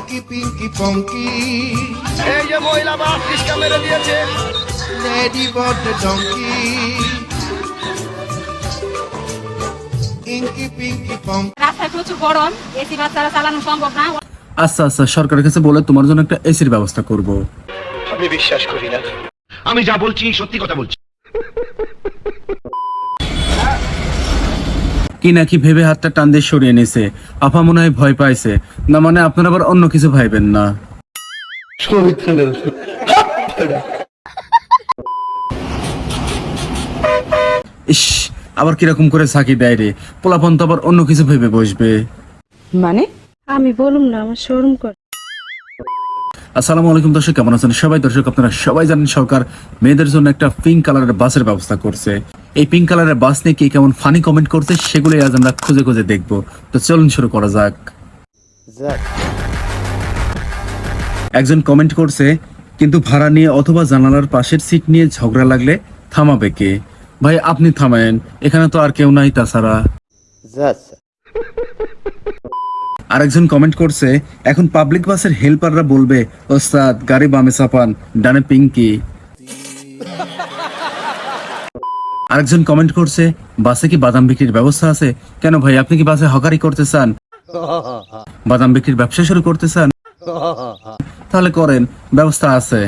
ইঙ্কি পিঙ্কি পঙ্কি এই যে মহিলা বাস রিস্কা মেরে দিয়েছে। লেডি বট ডঙ্কি ইঙ্কি পিঙ্কি পঙ্কি। রাস্তায় প্রচুর গরম, এসি বাস ছাড়া চালানো সম্ভব না। আচ্ছা আচ্ছা, সরকারের কাছে বলে তোমার জন্য একটা এসির ব্যবস্থা করব। আমি বিশ্বাস করি না। আমি যা বলছি সত্যি কথা বলছি। কি নাকি ভেবে হাতটা টান দিয়ে সরিয়ে নিছে। আপা মনে হয় ভয় পাইছে। না মানে আপনারা আবার অন্য কিছু ভাইবেন না। ইস, আবার কিরকম করে সাকি দেয় রে। পোলাপন তো আবার অন্য কিছু ভেবে বসবে। মানে আমি বলুম না, আমার শরম করে। আসসালামু আলাইকুম দর্শক, কেমন আছেন সবাই? দর্শক আপনারা সবাই জানেন সরকার মেয়েদের জন্য একটা পিঙ্ক কালারের বাসের ব্যবস্থা করছে। এই পিঙ্ক কালারের বাস নিয়ে কে কেমন ফানি কমেন্ট করছে সেগুলোই আজ আমরা খুঁজে খুঁজে দেখবো। তো চলুন শুরু করা যাক। একজন কমেন্ট করছে, কিন্তু ভাড়া নিয়ে অথবা জানালার পাশের সিট নিয়ে ঝগড়া লাগলে থামাবে কে? ভাই আপনি থামেন, এখানে তো আর কেউ নাই তাছাড়া। আরেকজন কমেন্ট করছে, এখন পাবলিক বাসের হেল্পাররা বলবে ওস্তাদ গাড়ি বামে চাপান, ডানে পিঙ্কি। আরেকজন কমেন্ট করছে, বাসে কি বাদাম বিক্রির ব্যবস্থা আছে? কেন ভাই, আপনি কি বাসে হকারি করতে চান? বাদাম বিক্রির ব্যবসা শুরু করতে চান? তাহলে করেন, ব্যবস্থা আছে।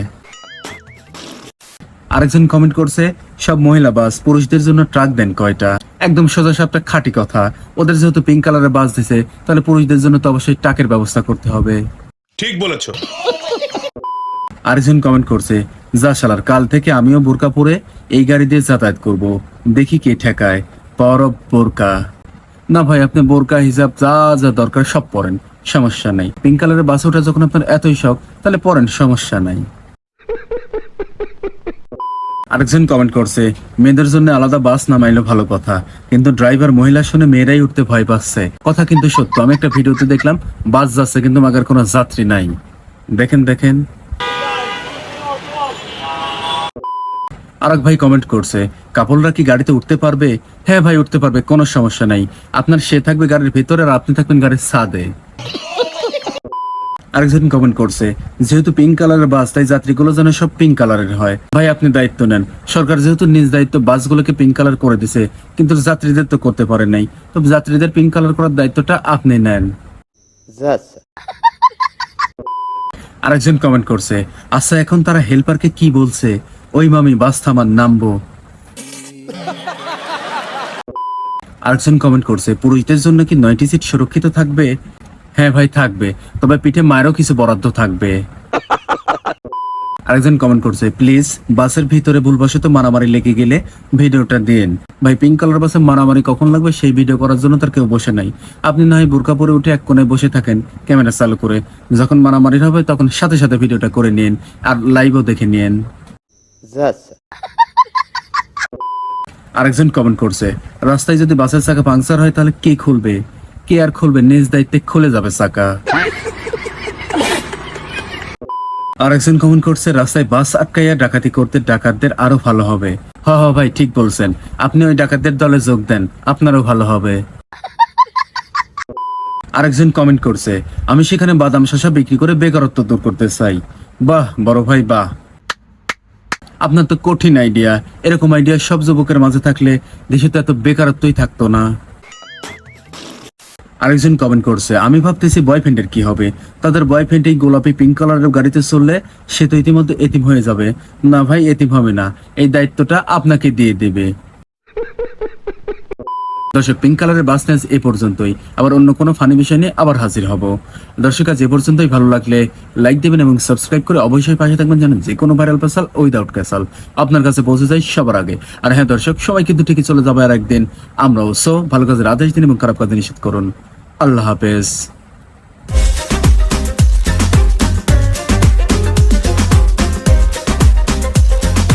আরেকজন কমেন্ট করছে, সব মহিলা বাস, পুরুষদের জন্য ট্রাক দেন কয়টা? একদম সোজা সাপটা খাঁটি কথা। ওদের যেহেতু পিঙ্ক কালারের বাস দিছে, তাহলে পুরুষদের জন্য তো অবশ্যই ট্রাকের ব্যবস্থা করতে হবে। ঠিক বলেছো। আরেকজন কমেন্ট করছে, যা শালার, কাল থেকে আমিও বোরকা পরে এই গাড়ি দিয়ে যাতায়াত করব, দেখি কে ঠেকায়। পাওয়ার অফ বোরকা। না ভাই, আপনি বোরকা হিজাব যা যা দরকার সব পরেন, সমস্যা নাই। পিঙ্ক কালারের বাসে ওঠা যখন আপনার এতই শখ, তাহলে পরেন, সমস্যা নাই। আরেকজন কমেন্ট করছে, মেয়েদের জন্য আলাদা বাস নামাইলো ভালো কথা, কিন্তু ড্রাইভার মহিলা শুনে মেয়েরাই উঠতে ভয় পাচ্ছে। কথা কিন্তু সত্য। আমি একটা ভিডিওতে দেখলাম বাস যাচ্ছে কিন্তু মাগার কোনো যাত্রী নাই। দেখেন দেখেন। আরেক ভাই কমেন্ট করছে, কাপড়রা কি গাড়িতে উঠতে পারবে? হ্যাঁ ভাই, উঠতে পারবে, কোনো সমস্যা নাই। আপনার সে থাকবে গাড়ির ভিতরে আর আপনি থাকবেন গাড়ির ছাদে। আরেকজন কমেন্ট করছে, যেহেতু পিঙ্ক কালারের বাস, তাই যাত্রীগুলো যেন সব পিঙ্ক কালারের হয়। ভাই আপনি দায়িত্ব নেন। সরকার যেহেতু নিজ দায়িত্ব বাসগুলোকে পিঙ্ক কালার করে দিছে, কিন্তু যাত্রীদের তো করতে পারেন নাই। তো যাত্রীদের পিঙ্ক কালার করার দায়িত্বটা আপনি নেন। আরেকজন কমেন্ট করছে, আচ্ছা এখন তারা হেল্পারকে কি বলছে? ওই মামি বাস থামান, নামবো। আরেকজন কমেন্ট করছে, পুরুষদের জন্য কি 9টি সিট সুরক্ষিত থাকবে? হ্যাঁ ভাই থাকবে, তবে পিঠে মায়েরও কিছু বরাদ্দ থাকবে। আরেকজন কমেন্ট করছে, প্লিজ বাসের ভিতরে ভুলবশত মারামারি লেগে গেলে ভিডিওটা দিন। ভাই পিঙ্ক কালার বাসে মারামারি কখন লাগবে সেই ভিডিও করার জন্য তার কেউ বসে নাই। আপনি না হয় বোরকা পরে উঠে এক কোণে বসে থাকেন ক্যামেরা চালু করে, যখন মারামারি হবে তখন সাথে সাথে ভিডিওটা করে নিন আর লাইভও দেখে নিন। আরেকজন কমেন্ট করছে, রাস্তায় যদি বাসের চাকা পাংচার হয় তাহলে কে খুলবে? কে আর খুলবে? নিজ দায়িত্বে খুলে যাবে চাকা। আরেকজন কমেন্ট করছে, রাস্তায় বাস আটকাইয়া ডাকাতি করতে ডাকাতদের আরো ভালো হবে। হ ভাই ঠিক বলছেন, আপনি ওই ডাকাতদের দলে যোগ দেন, আপনারও ভালো হবে। আরেকজন কমেন্ট করছে, আমি সেখানে বাদাম শসা বিক্রি করে বেকারত্ব দূর করতে চাই। বাহ বড় ভাই বাহ, আপনার তো কঠিন আইডিয়া। এরকম আইডিয়া সব যুবকের মাঝে থাকলে দেশে তো এত বেকারত্বই থাকতো না। আরেকজন কমেন্ট করছে, আমি ভাবতেছি বয়ফ্রেন্ডের কি হবে? তাদের বয়ফ্রেন্ড এই গোলাপি পিঙ্ক কালারের গাড়িতে চললে সে তো ইতিমধ্যে এতিম হয়ে যাবে। না ভাই, এতিম হবে না, এই দায়িত্বটা আপনাকে দিয়ে দেবে। দর্শক, পিঙ্ক কালারের বাস নিউজ এই পর্যন্তই। আবার অন্য কোনো ফানি বিষয় নিয়ে আবার হাজির হব। দর্শক আজ এ পর্যন্তই। ভালো লাগলে লাইক দেবেন এবং সাবস্ক্রাইব করে অবশ্যই পাশে থাকবেন, যেন যে কোনো ভাইরাল পেশাল উইদাউট ক্যাসাল আপনার কাছে পৌঁছে যায় সবার আগে। আর হ্যাঁ দর্শক, সবাই কিন্তু ঠিকই চলে যাবে আর একদিন। আমরাও ভালো কাজের আদেশ দিন এবং খারাপ কাজে নিষেধ করুন। আল্লাহ হাফেজ।